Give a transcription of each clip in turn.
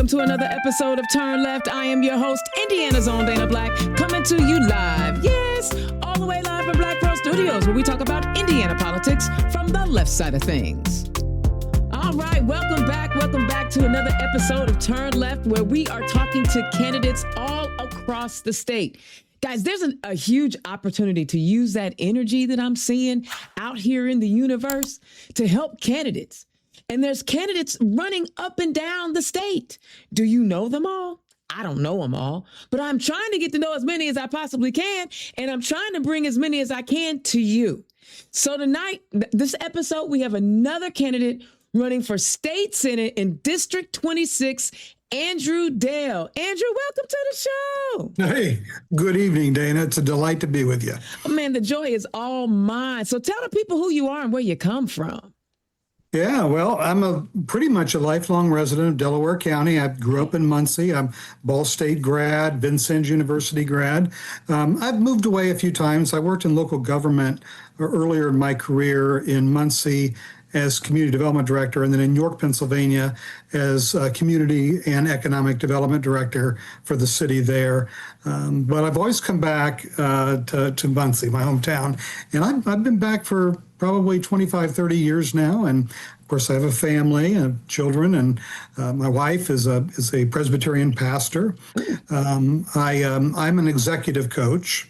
welcome to another episode of Turn Left. I am your host, Indiana's own Dana Black, coming to you live. Yes, all the way live from BlackWhere Studios, where we talk about Indiana politics from the left side of things. All right, welcome back to another episode of Turn Left, where we are talking to candidates all across the state. Guys, there's a huge opportunity to use that energy that I'm seeing out here in the universe to help candidates. And there's candidates running up and down the state. Do you know them all? I don't know them all, but I'm trying to get to know as many as I possibly can, and I'm trying to bring as many as I can to you. So tonight, this episode, we have another candidate running for state senate in District 26, Andrew Dale. Andrew, welcome to the show. Hey, good evening, Dana. It's a delight to be with you. Oh, man, the joy is all mine. So tell the people who you are and where you come from. Yeah, well, I'm pretty much a lifelong resident of Delaware County. I grew up in Muncie. I'm Ball State grad, Vincennes University grad. I've moved away a few times. I worked in local government earlier in my career in Muncie as community development director, and then in York, Pennsylvania as community and economic development director for the city there. But I've always come back to Muncie, my hometown. And I've been back for probably 25, 30 years now. And of course, I have a family and children, and my wife is a Presbyterian pastor. I'm an executive coach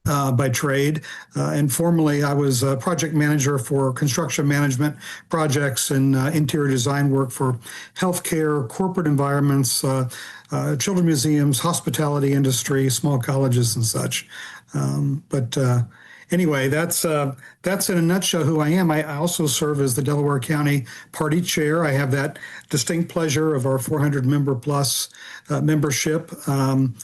by trade, and formerly I was a project manager for construction management projects and interior design work for healthcare, corporate environments, children museums, hospitality industry, small colleges and such. Anyway, that's in a nutshell who I am. I also serve as the Delaware County Party Chair. I have that distinct pleasure of our 400 member plus membership, and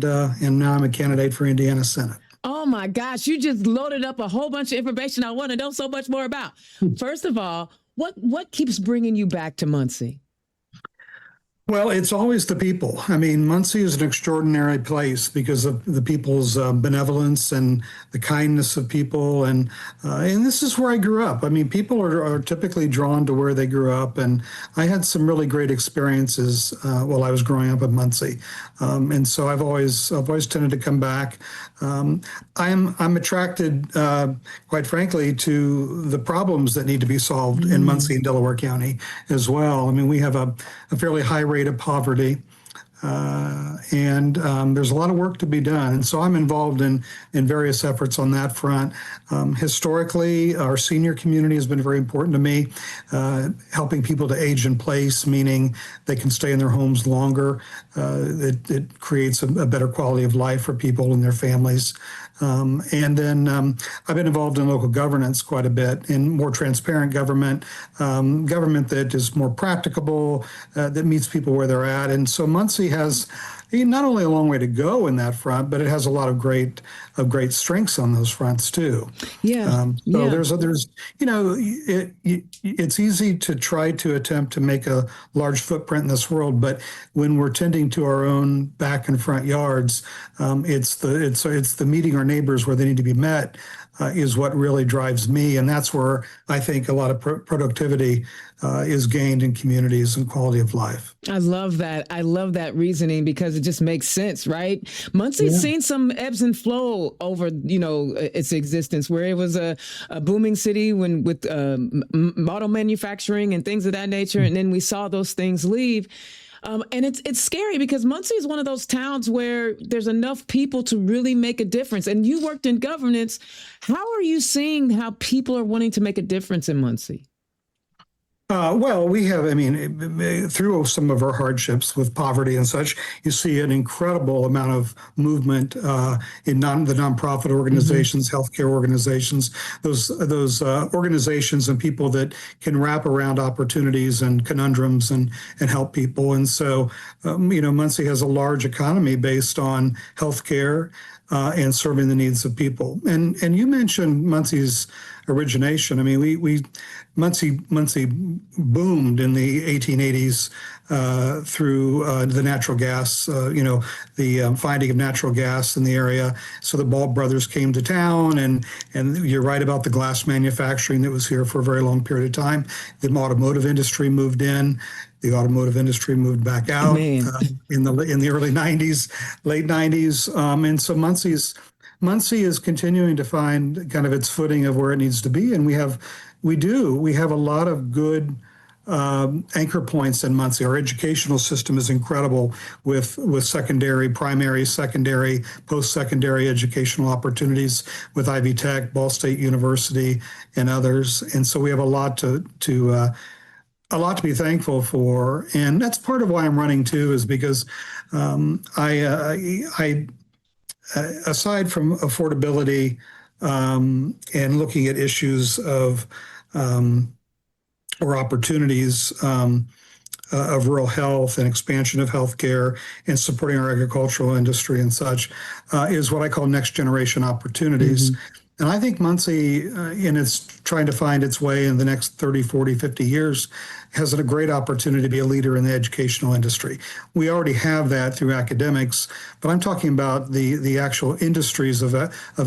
now I'm a candidate for Indiana Senate. Oh my gosh, you just loaded up a whole bunch of information I want to know so much more about. First of all, what keeps bringing you back to Muncie? Well, it's always the people. I mean, Muncie is an extraordinary place because of the people's benevolence and the kindness of people. And this is where I grew up. I mean, people are typically drawn to where they grew up. And I had some really great experiences while I was growing up in Muncie. And so I've always tended to come back. I'm attracted, quite frankly, to the problems that need to be solved in Muncie and Delaware County as well. I mean, we have a fairly high rate of poverty, and there's a lot of work to be done. And so I'm involved in various efforts on that front. Historically, our senior community has been very important to me, helping people to age in place, meaning they can stay in their homes longer. It creates a better quality of life for people and their families. And then I've been involved in local governance quite a bit, in more transparent government, government that is more practicable, that meets people where they're at. And so Muncie has not only a long way to go in that front, but it has a lot of great strengths on those fronts too. Yeah. There's it's easy to try to attempt to make a large footprint in this world, but when we're tending to our own back and front yards, it's the meeting our neighbors where they need to be met is what really drives me, and that's where I think a lot of productivity is gained in communities and quality of life. I love that. I love that reasoning because it just makes sense, right? Muncie's seen some ebbs and flow over, its existence, where it was a booming city with auto manufacturing and things of that nature, and then we saw those things leave. And it's scary because Muncie is one of those towns where there's enough people to really make a difference. And you worked in governance. How are you seeing how people are wanting to make a difference in Muncie? Well, we have, through some of our hardships with poverty and such, you see an incredible amount of movement in the nonprofit organizations, healthcare organizations, those organizations and people that can wrap around opportunities and conundrums and help people. And so, Muncie has a large economy based on healthcare and serving the needs of people. And you mentioned origination. I mean, Muncie boomed in the 1880s through the natural gas, the finding of natural gas in the area. So the Ball brothers came to town, and you're right about the glass manufacturing that was here for a very long period of time. The automotive industry moved in. The automotive industry moved back out in the early 90s, late 90s, and so Muncie is continuing to find kind of its footing of where it needs to be, and we have a lot of good anchor points in Muncie. Our educational system is incredible with secondary, primary, secondary, post-secondary educational opportunities with Ivy Tech, Ball State University, and others. And so we have a lot to be thankful for, and that's part of why I'm running too, is because I aside from affordability and looking at issues of or opportunities of rural health and expansion of healthcare and supporting our agricultural industry and such, is what I call next generation opportunities. Mm-hmm. And I think Muncie, in its trying to find its way in the next 30, 40, 50 years, has a great opportunity to be a leader in the educational industry. We already have that through academics, but I'm talking about the actual industries of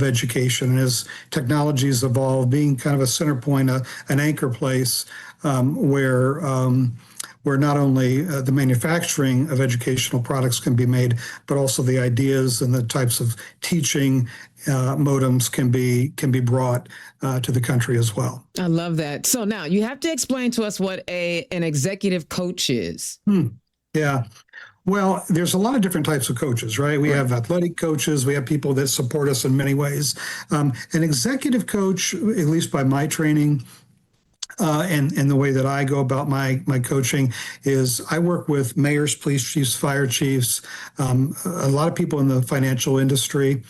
education. And as technologies evolve, being kind of a center point, an anchor place where not only the manufacturing of educational products can be made, but also the ideas and the types of teaching modems can be brought to the country as well. I love that. So now you have to explain to us what an executive coach is. Yeah. Well, there's a lot of different types of coaches, right? We have athletic coaches. We have people that support us in many ways. An executive coach, at least by my training, and the way that I go about my coaching is I work with mayors, police chiefs, fire chiefs, a lot of people in the financial industry,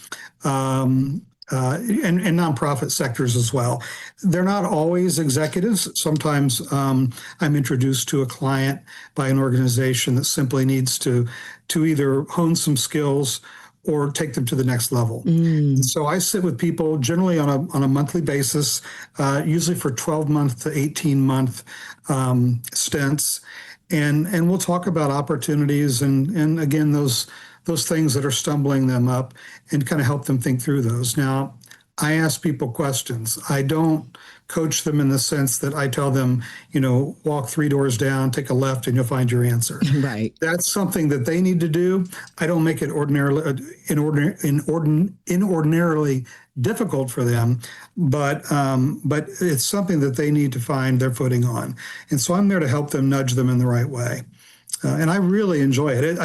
and nonprofit sectors as well. They're not always executives. Sometimes I'm introduced to a client by an organization that simply needs to either hone some skills or take them to the next level. So I sit with people generally on a monthly basis, usually for 12-month to 18-month stints, and we'll talk about opportunities and again those things that are stumbling them up and kind of help them think through those. Now, I ask people questions. I don't coach them in the sense that I tell them, walk 3 doors down, take a left, and you'll find your answer. Right. That's something that they need to do. I don't make it inordinarily difficult for them, but it's something that they need to find their footing on. And so I'm there to help them, nudge them in the right way. And I really enjoy it.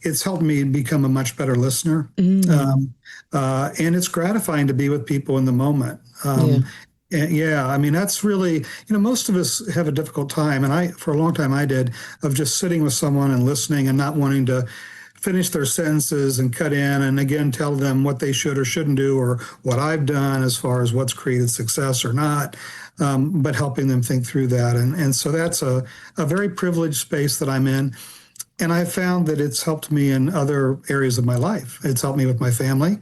It's helped me become a much better listener. And it's gratifying to be with people in the moment. I mean, that's really, most of us have a difficult time. And for a long time I did, of just sitting with someone and listening and not wanting to finish their sentences and cut in and again tell them what they should or shouldn't do or what I've done as far as what's created success or not, but helping them think through that. And so that's a very privileged space that I'm in. And I've found that it's helped me in other areas of my life. It's helped me with my family.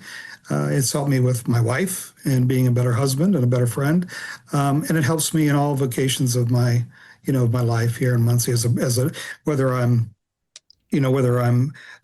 It's helped me with my wife and being a better husband and a better friend. And it helps me in all vocations of my life here in Muncie whether I'm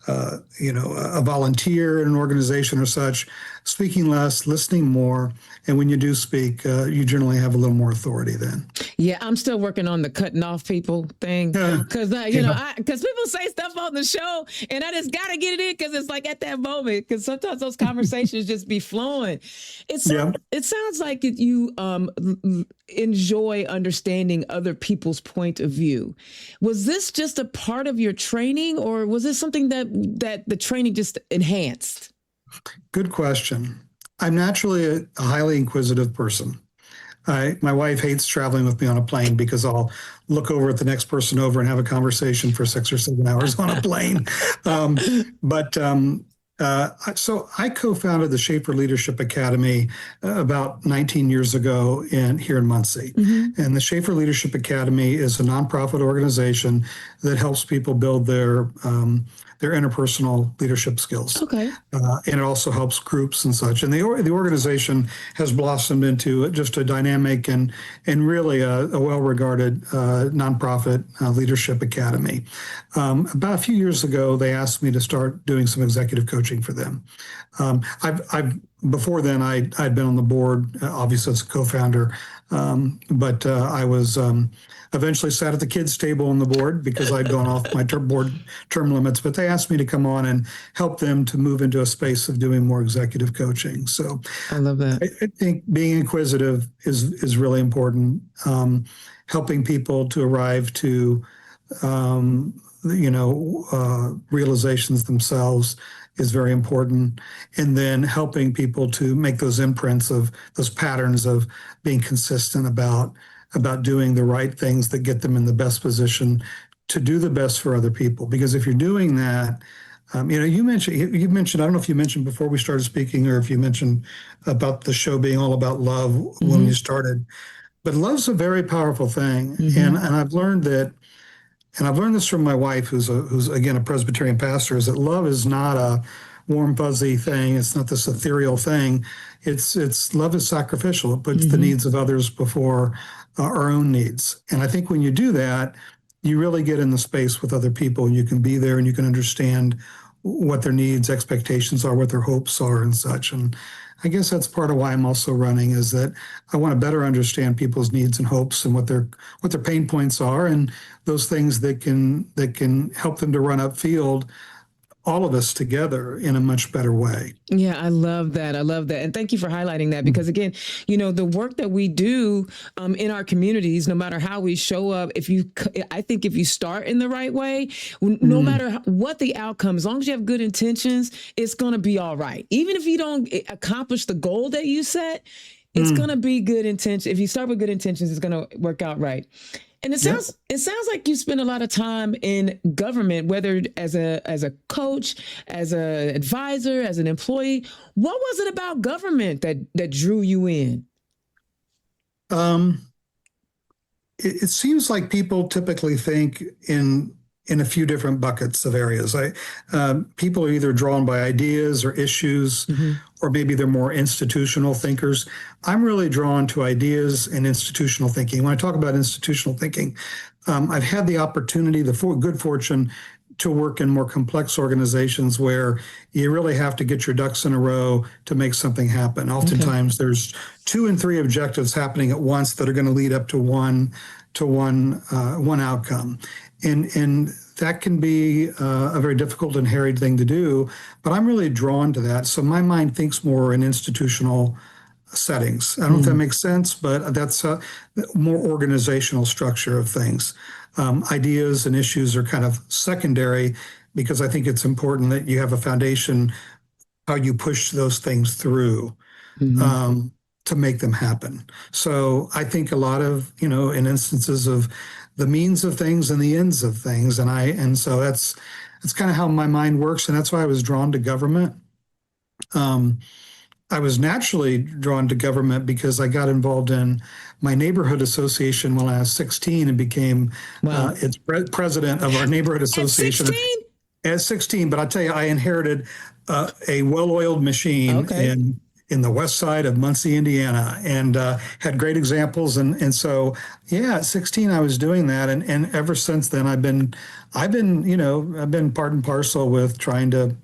a volunteer in an organization or such, speaking less, listening more. And when you do speak, you generally have a little more authority then. Yeah, I'm still working on the cutting off people thing because, because people say stuff on the show and I just got to get it in because it's like at that moment, because sometimes those conversations just be flowing. It sounds like you enjoy understanding other people's point of view. Was this just a part of your training or was this something that the training just enhanced? Good question. I'm naturally a highly inquisitive person. My wife hates traveling with me on a plane because I'll look over at the next person over and have a conversation for 6 or 7 hours on a plane. But So I co-founded the Schaefer Leadership Academy about 19 years ago here in Muncie. Mm-hmm. And the Schaefer Leadership Academy is a nonprofit organization that helps people build their interpersonal leadership skills. Okay. And it also helps groups and such. And the organization has blossomed into just a dynamic and really a well-regarded nonprofit leadership academy. About a few years ago, they asked me to start doing some executive coaching for them. Before then, I'd been on the board, obviously as a co-founder, but I was eventually sat at the kids' table on the board because I'd gone off my board term limits. But they asked me to come on and help them to move into a space of doing more executive coaching. So I love that. I think being inquisitive is really important. Helping people to arrive to realizations themselves is very important. And then helping people to make those imprints of those patterns of being consistent about doing the right things that get them in the best position to do the best for other people. Because if you're doing that, you mentioned, I don't know if you mentioned before we started speaking or if you mentioned about the show being all about love when you started, but love's a very powerful thing. And I've learned that, and I've learned this from my wife, who's again a Presbyterian pastor, is that love is not a warm fuzzy thing. It's not this ethereal thing. It's love is sacrificial. It puts the needs of others before our own needs. And I think when you do that, you really get in the space with other people, and you can be there and you can understand what their needs, expectations are, what their hopes are, and such. And I guess that's part of why I'm also running, is that I want to better understand people's needs and hopes and what their pain points are, and those things that can help them to run upfield, all of us together in a much better way. Yeah, I love that. And thank you for highlighting that, because again, the work that we do in our communities, no matter how we show up, I think if you start in the right way, no matter what the outcome, as long as you have good intentions, it's going to be all right. Even if you don't accomplish the goal that you set, it's going to be good intention. If you start with good intentions, it's going to work out right. And it sounds like you spend a lot of time in government, whether as a coach, as an advisor, as an employee. What was it about government that drew you in? It seems like people typically think in a few different buckets of areas. People are either drawn by ideas or issues, or maybe they're more institutional thinkers. I'm really drawn to ideas and institutional thinking. When I talk about institutional thinking, I've had the opportunity, good fortune to work in more complex organizations where you really have to get your ducks in a row to make something happen. Oftentimes there's 2 and 3 objectives happening at once that are going to lead up to one outcome. And that can be a very difficult and harried thing to do, but I'm really drawn to that. So my mind thinks more in institutional settings. I don't know if that makes sense, but that's a more organizational structure of things. Ideas and issues are kind of secondary, because I think it's important that you have a foundation, how you push those things through. To make them happen. So I think a lot of, in instances of the means of things and the ends of things. And so that's kind of how my mind works. And that's why I was drawn to government. I was naturally drawn to government because I got involved in my neighborhood association when I was 16 and became its president of our neighborhood association. At 16, but I tell you, I inherited a well-oiled machine in the west side of Muncie, Indiana, and had great examples. And so, at 16, I was doing that. And ever since then, I've been part and parcel with trying to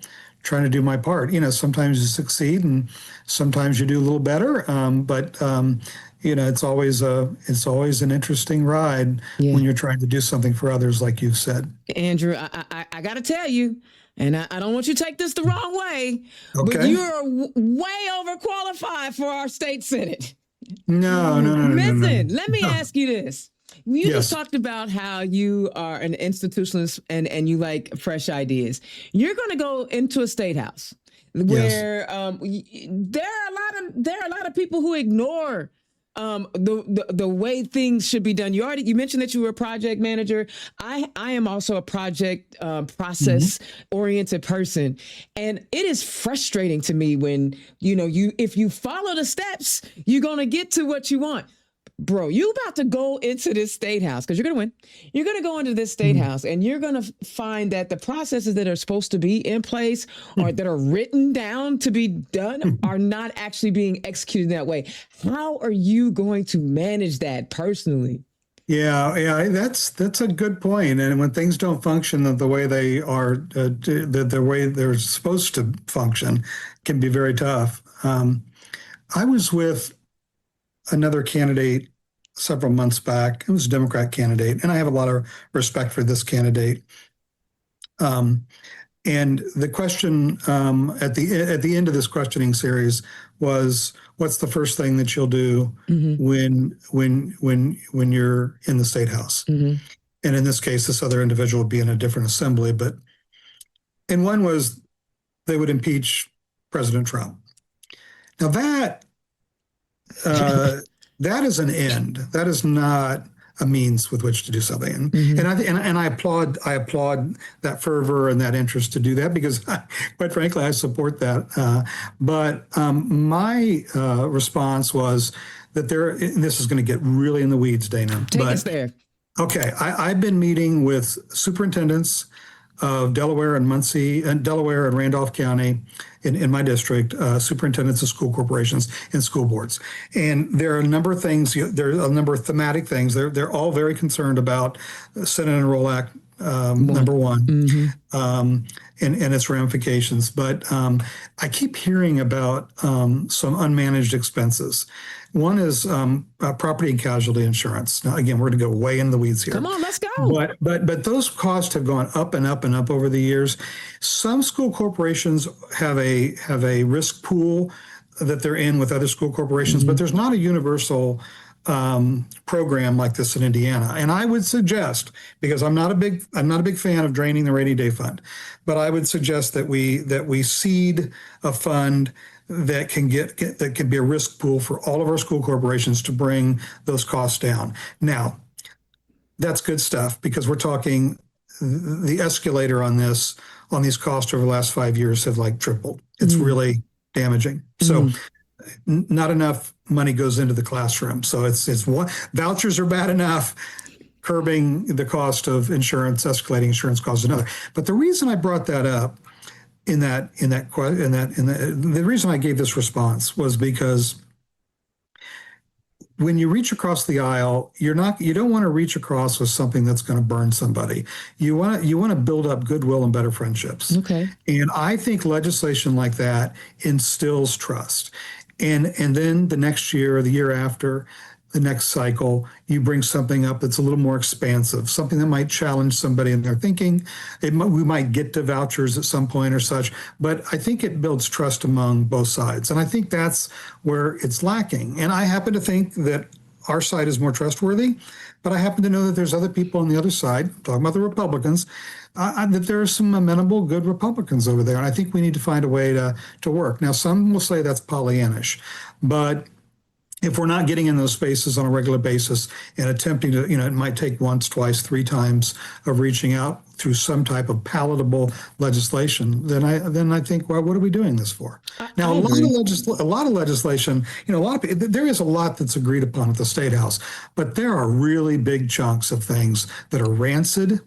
do my part. Sometimes you succeed and sometimes you do a little better. But it's always an interesting ride when you're trying to do something for others, like you've said. Andrew, I got to tell you, and I don't want you to take this the wrong way, but you're way overqualified for our state senate. No. Listen, let me ask you this. You just talked about how you are an institutionalist and you like fresh ideas. You're going to go into a state house where there are a lot of people who ignore the way things should be done. You mentioned that you were a project manager. I am also a project process oriented person, and it is frustrating to me when if you follow the steps, you're gonna get to what you want. Bro, you about to go into this state house because you're going to win. You're going to go into this state house and you're going to find that the processes that are supposed to be in place or that are written down to be done are not actually being executed that way. How are you going to manage that personally? Yeah, that's a good point. And when things don't function the way they are, the way they're supposed to function, can be very tough. I was with another candidate several months back. It was a Democrat candidate, and I have a lot of respect for this candidate. And the question at the end of this questioning series was, "What's the first thing that you'll do when you're in the state house?" And in this case, this other individual would be in a different assembly, and one was they would impeach President Trump. Now that is an end. That is not a means with which to do something. And I applaud that fervor and that interest to do that because, quite frankly, I support that. But my response was that and this is going to get really in the weeds, Dana. Take us there. Okay, I've been meeting with superintendents of Delaware and Muncie and Delaware and Randolph County in my district, superintendents of school corporations and school boards. And there are a number of things, there are a number of thematic things. They're all very concerned about Senate Enroll Act number one and its ramifications. But I keep hearing about some unmanaged expenses. One is property and casualty insurance. Now, again, we're going to go way in the weeds here. Come on, let's go. But those costs have gone up and up and up over the years. Some school corporations have a risk pool that they're in with other school corporations, but there's not a universal program like this in Indiana. And I would suggest, because I'm not a big fan of draining the rainy day fund, but I would suggest that we seed a fund that can be a risk pool for all of our school corporations to bring those costs down. Now, that's good stuff because we're talking the escalator on these costs over the last 5 years have like tripled. It's really damaging. So not enough money goes into the classroom. So it's vouchers are bad enough. Curbing the cost of insurance, escalating insurance costs another. But the reason I brought that up the reason I gave this response was because when you reach across the aisle, you don't want to reach across with something that's going to burn somebody. You want to build up goodwill and better friendships. Okay. And I think legislation like that instills trust. And then the next year or the year after, the next cycle, you bring something up that's a little more expansive, something that might challenge somebody in their thinking. We might get to vouchers at some point or such, but I think it builds trust among both sides. And I think that's where it's lacking. And I happen to think that our side is more trustworthy, but I happen to know that there's other people on the other side, talking about the Republicans, that there are some amenable, good Republicans over there. And I think we need to find a way to work. Now, some will say that's Pollyannish, but if we're not getting in those spaces on a regular basis and attempting to, it might take once, twice, three times of reaching out through some type of palatable legislation, then I think, well, what are we doing this for? Now, a lot of legislation, there is a lot that's agreed upon at the State House, but there are really big chunks of things that are rancid,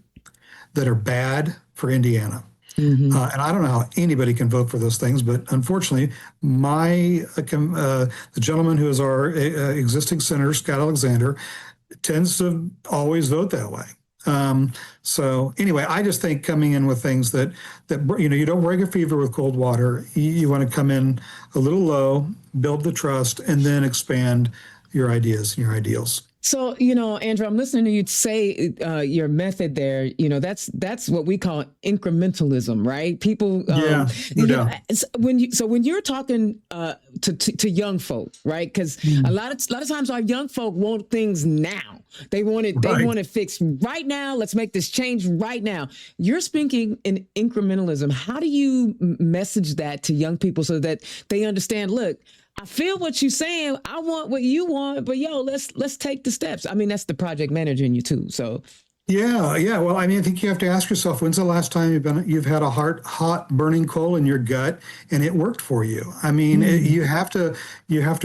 that are bad for Indiana. And I don't know how anybody can vote for those things, but unfortunately, the gentleman who is our existing senator, Scott Alexander, tends to always vote that way. So anyway, I just think coming in with things that you don't break a fever with cold water. You want to come in a little low, build the trust, and then expand your ideas and your ideals. So, Andrew, I'm listening to you say your method there. That's what we call incrementalism, right? People, when you're talking to young folk, right? Because a lot of times our young folk want things now. They want it fixed right now. Let's make this change right now. You're speaking in incrementalism. How do you message that to young people so that they understand? Look, I feel what you're saying. I want what you want, but yo, let's take the steps. I mean, that's the project manager in you too. So Yeah, yeah. Well, I mean, I think you have to ask yourself, when's the last time you've had a hot burning coal in your gut and it worked for you? I mean, you have to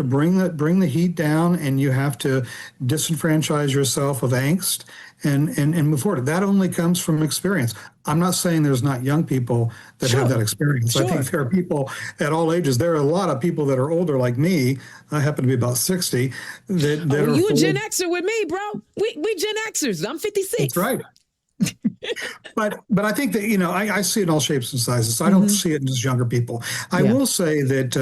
bring the heat down, and you have to disenfranchise yourself of angst and move forward. That only comes from experience. I'm not saying there's not young people that have that experience. I think there are people at all ages. There are a lot of people that are older like me. I happen to be about 60. That are you a Gen Xer with me, bro. We Gen Xers. I'm 56. That's right. But I think that, I see it in all shapes and sizes. I don't see it in just younger people. I will say that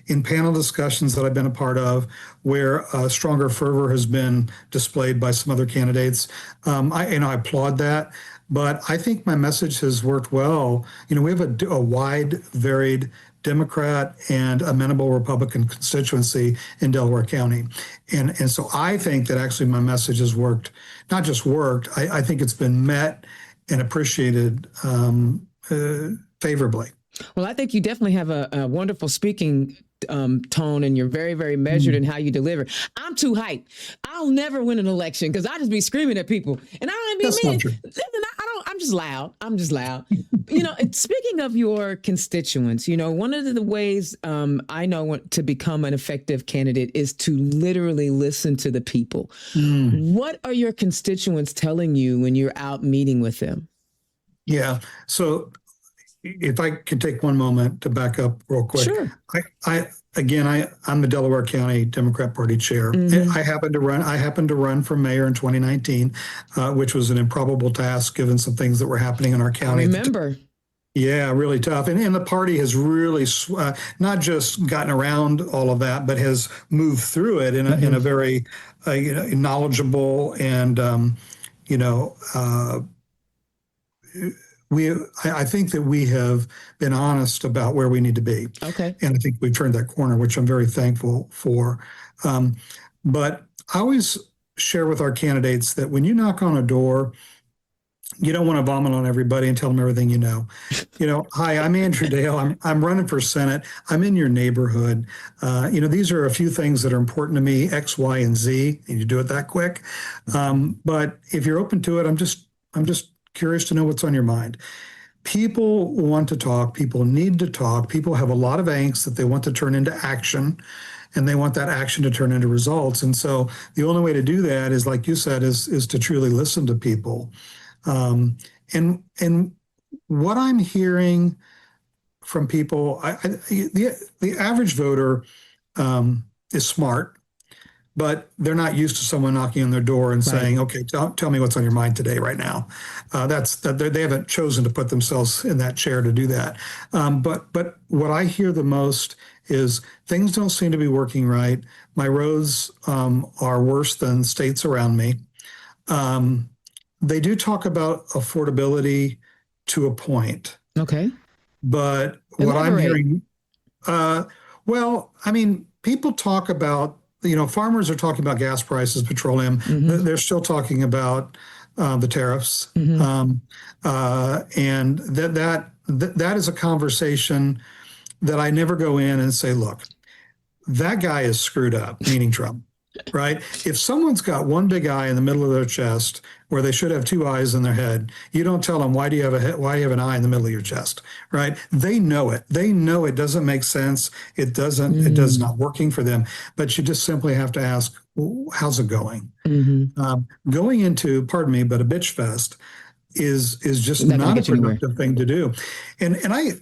in panel discussions that I've been a part of, where stronger fervor has been displayed by some other candidates, I applaud that. But I think my message has worked well. We have a wide, varied Democrat and amenable Republican constituency in Delaware County. And so I think that actually my message has worked, not just worked, I think it's been met and appreciated favorably. Well, I think you definitely have a wonderful speaking tone, and you're very, very measured in how you deliver. I'm too hyped. I'll never win an election because I just be screaming at people, and I don't even be mean. Listen, I'm just loud. Speaking of your constituents, one of the ways I know to become an effective candidate is to literally listen to the people. What are your constituents telling you when you're out meeting with them? Yeah. So if I could take one moment to back up real quick. Sure. I'm the Delaware County Democrat Party chair. I happened to run for mayor in 2019, which was an improbable task given some things that were happening in our county. I remember. Yeah, really tough. And the party has really not just gotten around all of that, but has moved through it in a very knowledgeable and I think that we have been honest about where we need to be. Okay. And I think we've turned that corner, which I'm very thankful for. But I always share with our candidates that when you knock on a door, you don't want to vomit on everybody and tell them everything you know. Hi, I'm Andrew Dale. I'm running for Senate. I'm in your neighborhood. These are a few things that are important to me, X, Y, and Z, and you do it that quick. But if you're open to it, I'm just curious to know what's on your mind. People want to talk. People need to talk. People have a lot of angst that they want to turn into action, and they want that action to turn into results. And so the only way to do that is, like you said, is to truly listen to people. And what I'm hearing from people, the average voter is smart, but they're not used to someone knocking on their door and saying, okay, tell me what's on your mind today, right now. They haven't chosen to put themselves in that chair to do that. But what I hear the most is things don't seem to be working right. My roads are worse than states around me. They do talk about affordability to a point. Okay. But what I'm hearing, people talk about, farmers are talking about gas prices, petroleum. They're still talking about the tariffs, and that is a conversation that I never go in and say, look, that guy is screwed up, meaning Trump, right? If someone's got one big eye in the middle of their chest where they should have two eyes in their head, you don't tell them, why do you have an eye in the middle of your chest, right? They know it. They know it doesn't make sense. It does not working for them. But you just simply have to ask, how's it going? Going into, pardon me, but a bitch fest is just not a productive thing to do. And I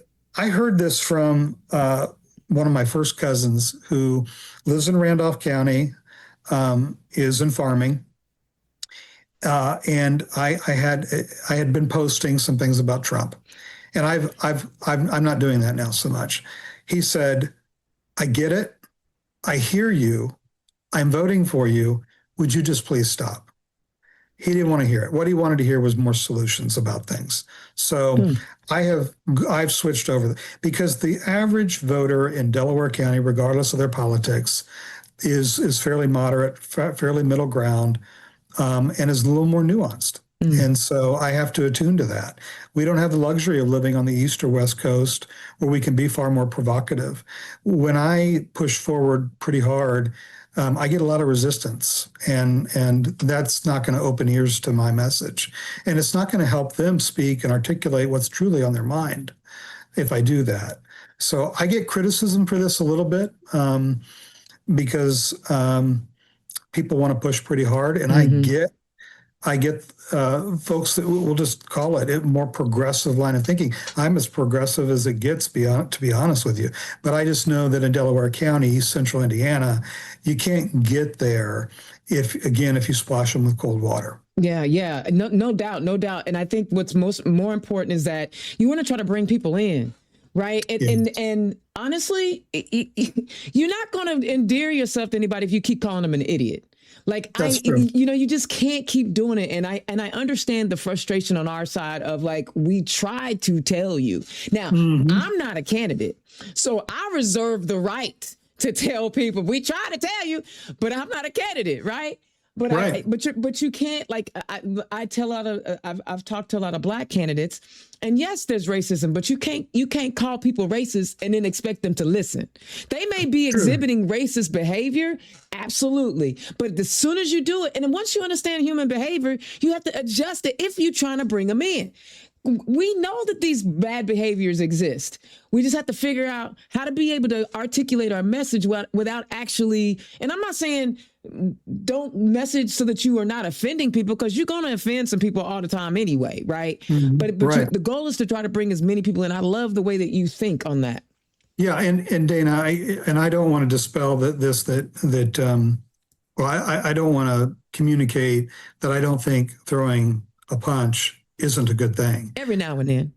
heard this from one of my first cousins who lives in Randolph County, is in farming. And I had been posting some things about Trump, and I'm not doing that now so much. He said, I get it. I hear you. I'm voting for you. Would you just please stop? He didn't want to hear it. What he wanted to hear was more solutions about things. So I've switched over because the average voter in Delaware County, regardless of their politics, is fairly moderate, fairly middle ground, and is a little more nuanced. And so I have to attune to that. We don't have the luxury of living on the East or West Coast where we can be far more provocative. When I push forward pretty hard, I get a lot of resistance, and that's not going to open ears to my message. And it's not going to help them speak and articulate what's truly on their mind if I do that. So I get criticism for this a little bit because people want to push pretty hard, and I get folks that will just call it a more progressive line of thinking. I'm as progressive as it gets, to be honest with you. But I just know that in Delaware County, East Central Indiana, you can't get there if you splash them with cold water. Yeah, no doubt. And I think what's more important is that you want to try to bring people in. Right. And honestly, you're not going to endear yourself to anybody if you keep calling them an idiot. Like, you just can't keep doing it. And I understand the frustration on our side of, like, we tried to tell you. Now, I'm not a candidate, so I reserve the right to tell people we try to tell you, but I'm not a candidate. Right. But right. But you can't, like, I tell I've talked to a lot of Black candidates, and yes, there's racism, but you can't call people racist and then expect them to listen. They may be exhibiting racist behavior, absolutely, but as soon as you do it, and then once you understand human behavior, you have to adjust it if you're trying to bring them in. We know that these bad behaviors exist. We just have to figure out how to be able to articulate our message without actually, and I'm not saying don't message so that you are not offending people, because you're going to offend some people all the time anyway, right? But the goal is to try to bring as many people in. I love the way that you think on that. Yeah, and Dana, I don't want to dispel I don't want to communicate that I don't think throwing a punch isn't a good thing. Every now and then.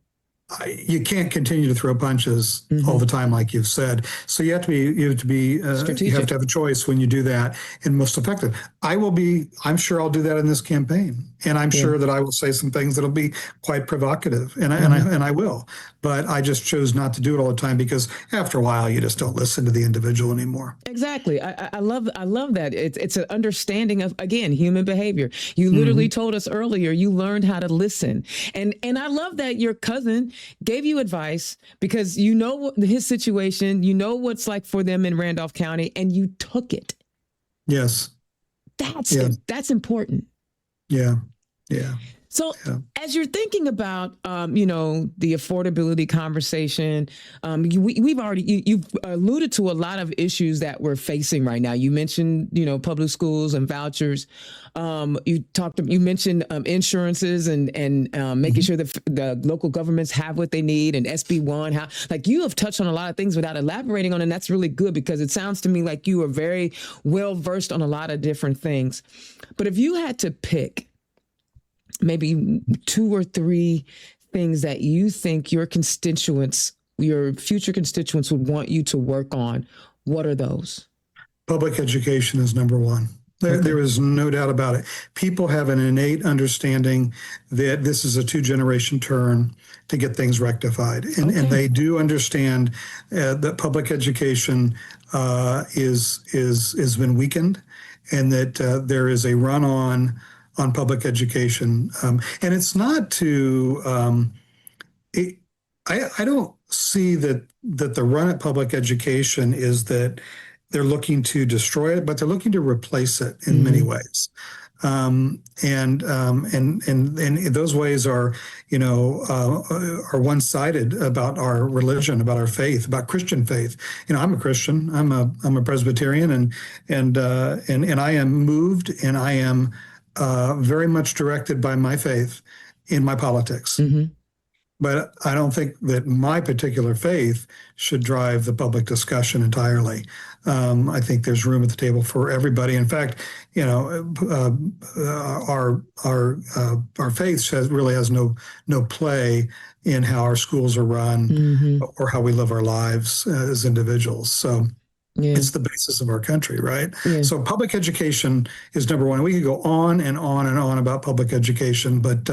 You can't continue to throw punches all the time, like you've said. So you have to be strategic. You have to have a choice when you do that, and most effective. I'm sure I'll do that in this campaign, and I'm sure that I will say some things that'll be quite provocative, and I will. But I just chose not to do it all the time, because after a while you just don't listen to the individual anymore. Exactly. I love that. It's an understanding of, again, human behavior. You literally told us earlier you learned how to listen, and I love that your cousin gave you advice because you know his situation, you know what's like for them in Randolph County, and you took it. Yes. That's important. Yeah. So as you're thinking about, the affordability conversation, you've alluded to a lot of issues that we're facing right now. You mentioned, public schools and vouchers. You mentioned insurances and making sure that the local governments have what they need, and SB1. You have touched on a lot of things without elaborating on it, and that's really good, because it sounds to me like you are very well versed on a lot of different things. But if you had to pick maybe 2 or 3 things that you think your future constituents would want you to work on, what are those? Public education is number one. There is no doubt about it. People have an innate understanding that this is a 2-generation turn to get things rectified. And they do understand that public education is been weakened, and that there is a run on public education. And it's not to, I don't see that the run at public education is that they're looking to destroy it, but they're looking to replace it in many ways. And those ways are one-sided about our religion, about our faith, about Christian faith. I'm a Christian. I'm a Presbyterian, and I am moved, and I am very much directed by my faith in my politics. But I don't think that my particular faith should drive the public discussion entirely. I think there's room at the table for everybody. In fact, our faith really has no play in how our schools are run or how we live our lives as individuals. So it's the basis of our country, right? So public education is number one. We could go on and on and on about public education, but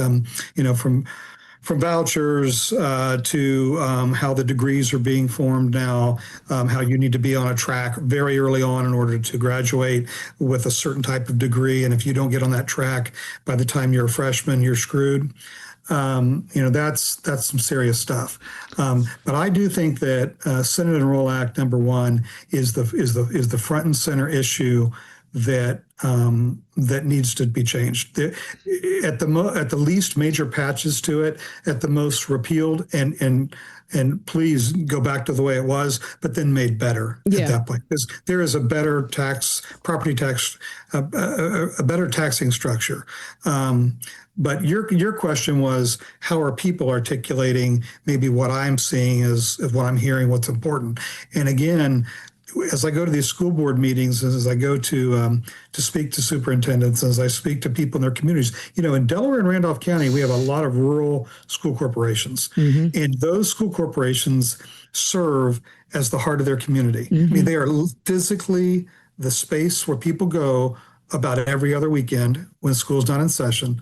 from vouchers to how the degrees are being formed now, how you need to be on a track very early on in order to graduate with a certain type of degree. And if you don't get on that track by the time you're a freshman, you're screwed. That's some serious stuff. But I do think that Senate Enroll Act #1 is the front and center issue that needs to be changed. At the least, major patches to it. At the most, repealed and please go back to the way it was, but then made better at that point. Because there is a better property tax, a better taxing structure. But your question was, how are people articulating maybe what I'm seeing is what I'm hearing, what's important? And again, as I go to these school board meetings, as I go to speak to superintendents, as I speak to people in their communities, in Delaware and Randolph County, we have a lot of rural school corporations, and those school corporations serve as the heart of their community. I mean, they are physically the space where people go about every other weekend when school's not in session.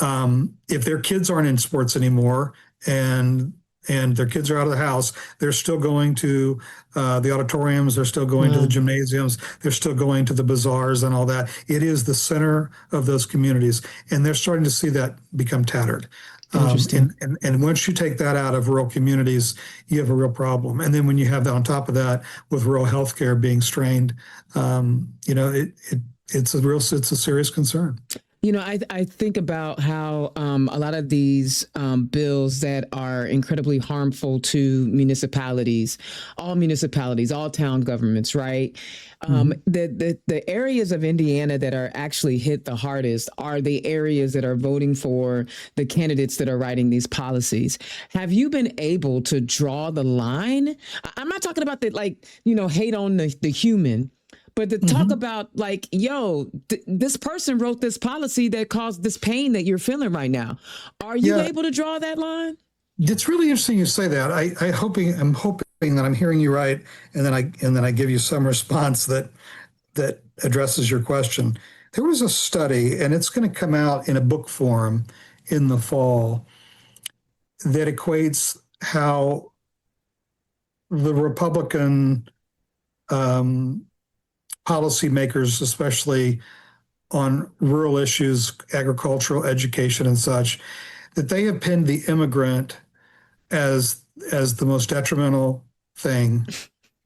If their kids aren't in sports anymore and their kids are out of the house, they're still going to the auditoriums, they're still going to the gymnasiums, they're still going to the bazaars and all that. It is the center of those communities, and they're starting to see that become tattered. And once you take that out of rural communities, you have a real problem. And then when you have that on top of that with rural healthcare being strained, it's a serious concern. I think about how a lot of these bills that are incredibly harmful to municipalities, all town governments, right? The areas of Indiana that are actually hit the hardest are the areas that are voting for the candidates that are writing these policies. Have you been able to draw the line? I'm not talking about hate on the human, but to talk about this person wrote this policy that caused this pain that you're feeling right now. Are you able to draw that line? It's really interesting you say that. I'm hoping that I'm hearing you right, and then I give you some response that addresses your question. There was a study, and it's going to come out in a book form in the fall, that equates how the Republican policymakers, especially on rural issues, agricultural, education, and such, that they have pinned the immigrant as the most detrimental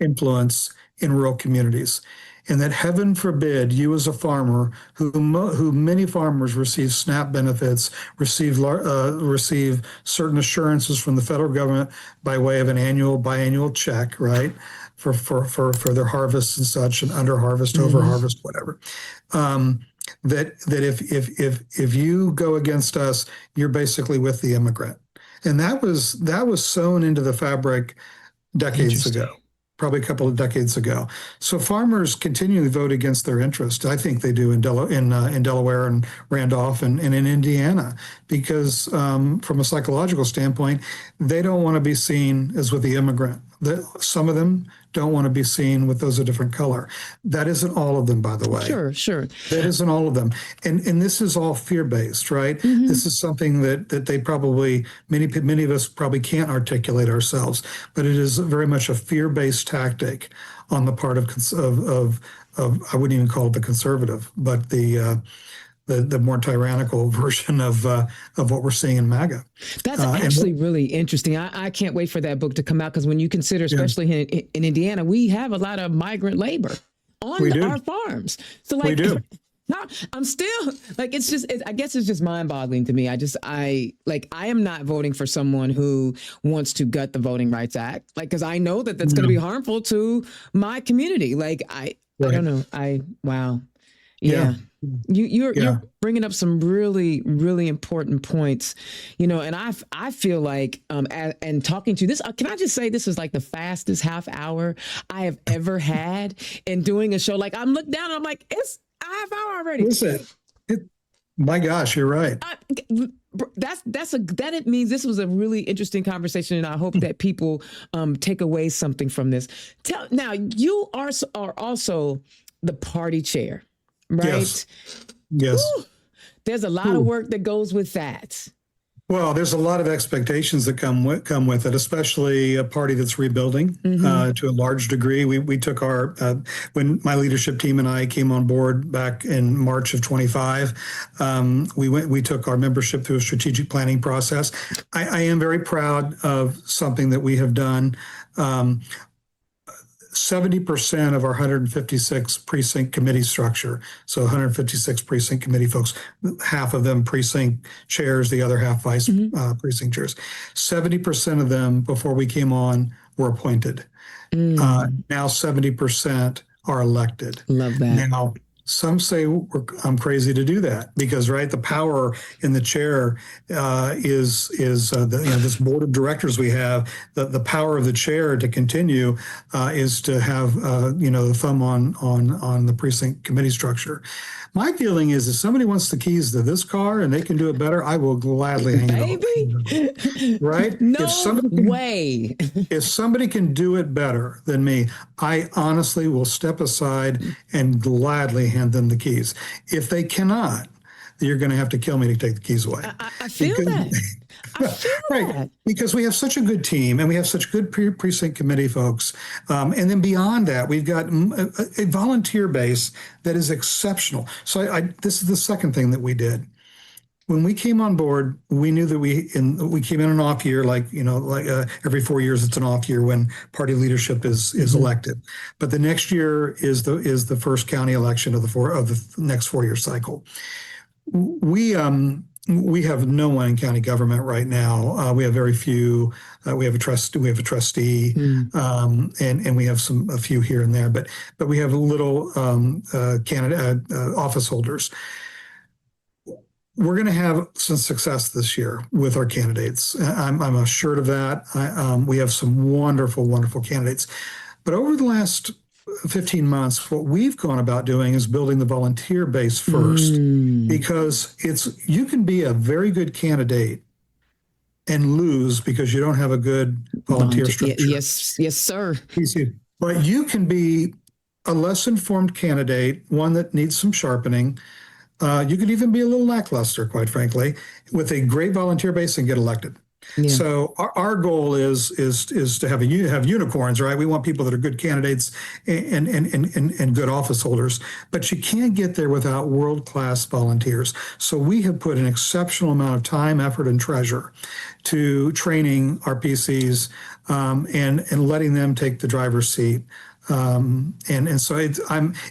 influence in rural communities. And that heaven forbid you as a farmer, who many farmers receive SNAP benefits, receive certain assurances from the federal government by way of an biannual check, right? For their harvests and such, and under harvest, over harvest, whatever. That if you go against us, you're basically with the immigrant, and that was sewn into the fabric decades ago, probably a couple of decades ago. So farmers continually vote against their interest. I think they do in Delaware and Randolph and in Indiana, because from a psychological standpoint, they don't want to be seen as with the immigrant. Some of them don't want to be seen with those of different color. That isn't all of them, by the way. Sure. That isn't all of them. And this is all fear-based, right? This is something that they probably, many of us probably can't articulate ourselves, but it is very much a fear-based tactic on the part of I wouldn't even call it the conservative, but the more tyrannical version of what we're seeing in MAGA. That's actually really interesting. I can't wait for that book to come out, because when you consider, especially in Indiana, we have a lot of migrant labor on our farms. So we do. I'm still it's just, I guess it's just mind boggling to me. I am not voting for someone who wants to gut the Voting Rights Act, because I know that that's going to be harmful to my community. I don't know. Wow. Yeah. You're bringing up some really, really important points, and I feel like, and talking to you, can I just say this is like the fastest half hour I have ever had in doing a show. I'm looking down and I'm like, it's a half hour already. Listen, my gosh, you're right. It means this was a really interesting conversation, and I hope that people take away something from this. Now, you are also the party chair. Right? Yes. Ooh, there's a lot of work that goes with that. Well, there's a lot of expectations that come with it, especially a party that's rebuilding to a large degree. We took our when my leadership team and I came on board back in March of 25. We took our membership through a strategic planning process. I am very proud of something that we have done. 70% of our 156 precinct committee structure, so 156 precinct committee folks, half of them precinct chairs, the other half vice precinct chairs. 70% of them before we came on were appointed. Now 70% are elected. Love that. Now, some say I'm crazy to do that because, right, the power in the chair is this board of directors we have. The power of the chair to continue is to have the thumb on the precinct committee structure. My feeling is if somebody wants the keys to this car and they can do it better, I will gladly hang it over. Right? No way. If somebody can do it better than me, I honestly will step aside and gladly hand them the keys. If they cannot, you're going to have to kill me to take the keys away. I feel that. I feel that. Because we have such a good team and we have such good precinct committee folks. And then beyond that, we've got a volunteer base that is exceptional. So this is the second thing that we did. When we came on board, we knew that we came in an off year, every 4 years it's an off year when party leadership is elected. But the next year is the first county election of the next 4-year cycle. We have no one in county government right now. We have very few. We have a trustee, and we have a few here and there. But we have little office holders. We're going to have some success this year with our candidates. I'm assured of that. We have some wonderful, wonderful candidates. But over the last 15 months, what we've gone about doing is building the volunteer base first, because you can be a very good candidate and lose because you don't have a good volunteer structure. Yes, sir. But you can be a less informed candidate, one that needs some sharpening. You could even be a little lackluster, quite frankly, with a great volunteer base and get elected. Yeah. So our goal is to have unicorns, right? We want people that are good candidates and good office holders, but you can't get there without world-class volunteers. So we have put an exceptional amount of time, effort, and treasure to training our PCs and letting them take the driver's seat. And so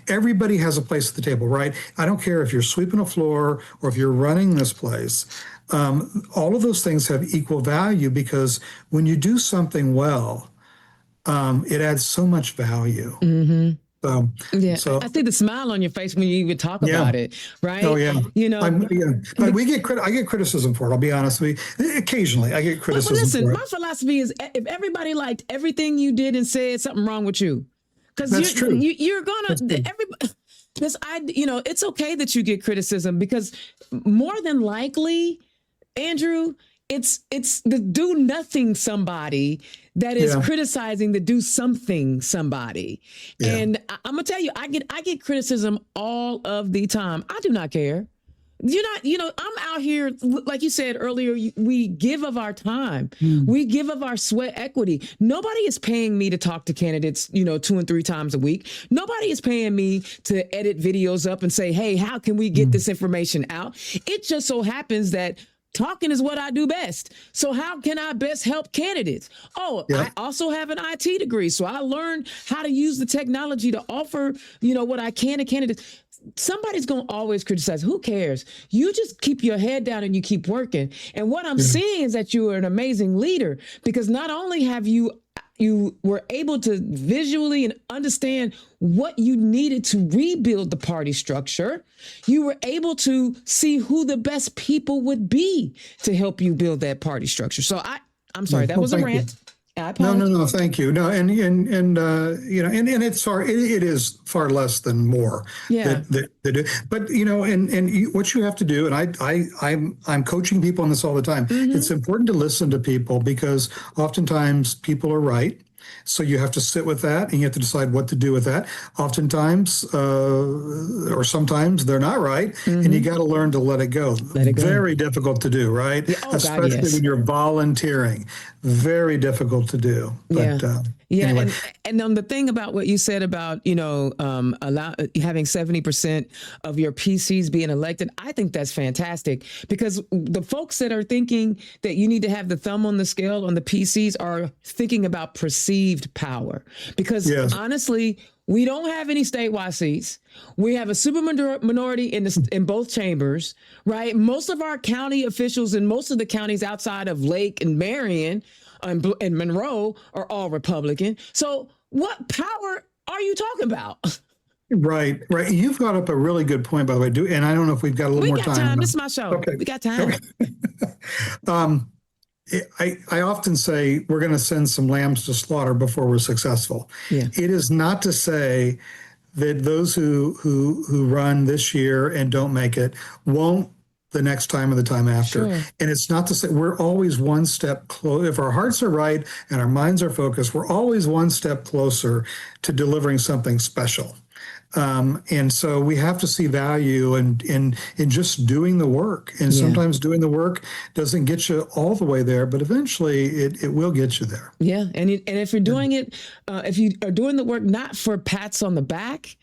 everybody has a place at the table, right? I don't care if you're sweeping a floor or if you're running this place. All of those things have equal value because when you do something well, it adds so much value. So I see the smile on your face when you even talk about it, right? Oh yeah, But I get criticism for it. I'll be honest with you. Occasionally, I get criticism. But listen, for it. my philosophy is if everybody liked everything you did and said, something wrong with you, because you're gonna everybody. Because it's okay that you get criticism because more than likely, Andrew, it's the do nothing somebody that is criticizing the do something somebody. Yeah. And I'm gonna tell you, I get criticism all of the time. I do not care. I'm out here, like you said earlier, we give of our time. We give of our sweat equity. Nobody is paying me to talk to candidates, 2 and 3 times a week. Nobody is paying me to edit videos up and say, hey, how can we get this information out? It just so happens that talking is what I do best. So how can I best help candidates? I also have an IT degree. So I learned how to use the technology to offer, what I can to candidates. Somebody's going to always criticize. Who cares? You just keep your head down and you keep working. And what I'm seeing is that you are an amazing leader because not only have you were able to visually and understand what you needed to rebuild the party structure, you were able to see who the best people would be to help you build that party structure. So I'm sorry, that was a rant. No, thank you. No, and it's it is far less than more. Yeah. But what you have to do, and I'm coaching people on this all the time. It's important to listen to people because oftentimes people are right. So you have to sit with that and you have to decide what to do with that. Oftentimes, or sometimes they're not right, and you got to learn to let it go. Let it go. Very difficult to do, right? Yeah. Oh, God, Especially yes. when you're volunteering. Very difficult to do. But, Yeah. Anyway. And the thing about what you said about, having 70% of your PCs being elected, I think that's fantastic, because the folks that are thinking that you need to have the thumb on the scale on the PCs are thinking about perceived power, because honestly, we don't have any statewide seats. We have a super minority in both chambers, right? Most of our county officials in most of the counties outside of Lake and Marion and Monroe are all Republican. So what power are you talking about? Right. You've got up a really good point, by the way. And I don't know if we've got a little more time. We got time. This is my show. Okay. We got time. Okay. I often say we're going to send some lambs to slaughter before we're successful. Yeah. It is not to say that those who run this year and don't make it won't the next time or the time after. Sure. And it's not to say we're always one step close. If our hearts are right and our minds are focused, we're always one step closer to delivering something special. And so we have to see value in just doing the work. And sometimes doing the work doesn't get you all the way there, but eventually it will get you there. Yeah. And if you're doing it, if you are doing the work not for pats on the back,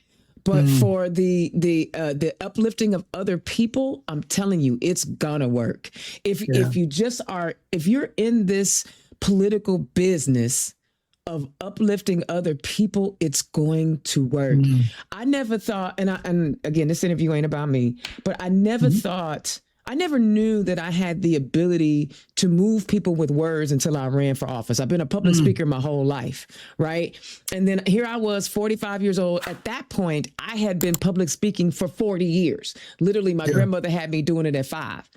but for the uplifting of other people, I'm telling you, it's gonna work. If you're in this political business of uplifting other people, it's going to work. I never thought, and again, this interview ain't about me, but I never thought, I never knew that I had the ability to move people with words until I ran for office. I've been a public speaker my whole life, right? And then here I was, 45 years old. At that point, I had been public speaking for 40 years. Literally, my grandmother had me doing it at 5.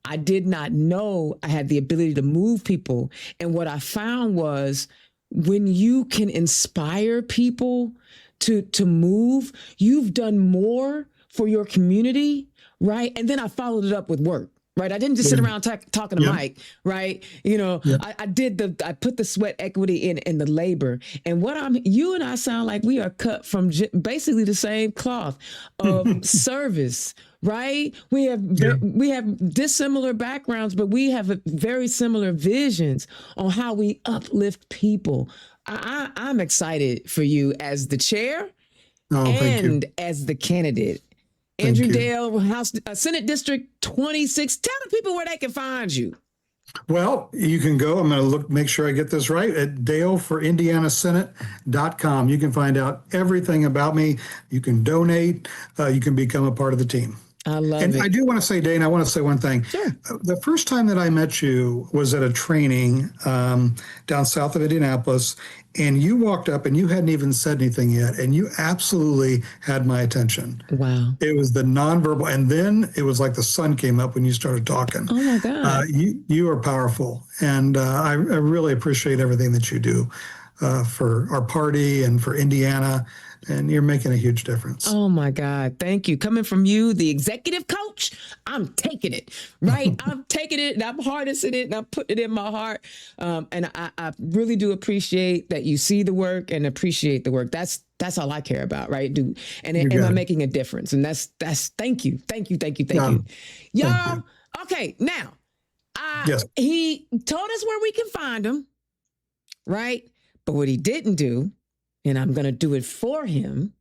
I did not know I had the ability to move people. And what I found was, when you can inspire people to move, you've done more for your community, right? And then I followed it up with work, right? I didn't just sit around talking to Mike, right? I put the sweat equity in the labor. And you and I sound like we are cut from basically the same cloth of service, right? We have dissimilar backgrounds, but we have very similar visions on how we uplift people. I'm excited for you as the chair and as the candidate. Andrew Dale, Senate District 26. Tell the people where they can find you. Well, you can go, I'm going to make sure I get this right, at daleforindianasenate.com. You can find out everything about me. You can donate. You can become a part of the team. I love it. And I do want to say, Dane, I want to say one thing. Sure. The first time that I met you was at a training down south of Indianapolis, and you walked up and you hadn't even said anything yet, and you absolutely had my attention. Wow. It was the nonverbal, and then it was like the sun came up when you started talking. Oh my God. You are powerful, and I really appreciate everything that you do for our party and for Indiana. And you're making a huge difference. Oh my God. Thank you. Coming from you, the executive coach, I'm taking it, right? I'm taking it and I'm harnessing it and I'm putting it in my heart. And I really do appreciate that you see the work and appreciate the work. That's all I care about, right? And am I making a difference? And that's thank you. Thank you. Y'all, okay, now, he told us where we can find him, right? But what he didn't do, and I'm going to do it for him,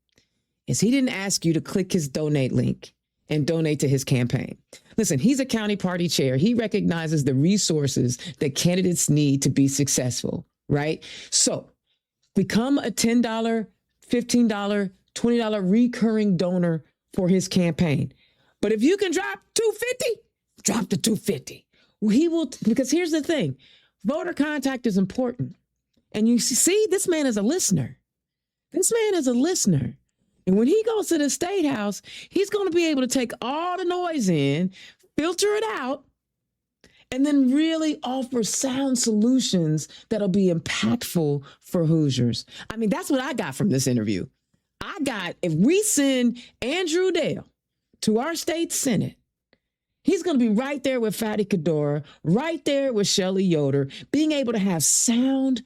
is he didn't ask you to click his donate link and donate to his campaign. Listen, he's a county party chair. He recognizes the resources that candidates need to be successful, right? So become a $10, $15, $20 recurring donor for his campaign. But if you can drop $250, drop the $250. He will, because here's the thing, voter contact is important. And you see, this man is a listener. This man is a listener. And when he goes to the State House, he's going to be able to take all the noise in, filter it out, and then really offer sound solutions that'll be impactful for Hoosiers. I mean, that's what I got from this interview. If we send Andrew Dale to our state Senate, he's going to be right there with Fatty Kadora, right there with Shelley Yoder, being able to have sound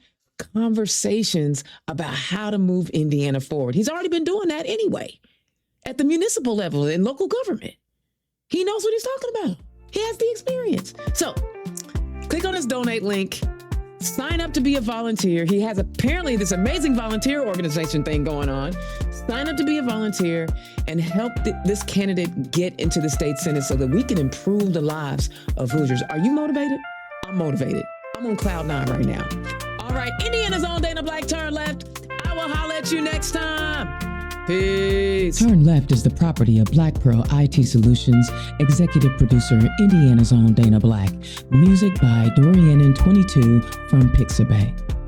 conversations about how to move Indiana forward. He's already been doing that anyway at the municipal level in local government. He knows what he's talking about. He has the experience. So click on his donate link. Sign up to be a volunteer. He has apparently this amazing volunteer organization thing going on. Sign up to be a volunteer and help this candidate get into the state Senate so that we can improve the lives of Hoosiers. Are you motivated? I'm motivated. I'm on cloud 9 right now. All right, Indiana's own Dana Black, turn left. I will holler at you next time. Peace. Turn Left is the property of Black Pearl IT Solutions, executive producer, Indiana's own Dana Black. Music by Dorian and 22 from Pixabay.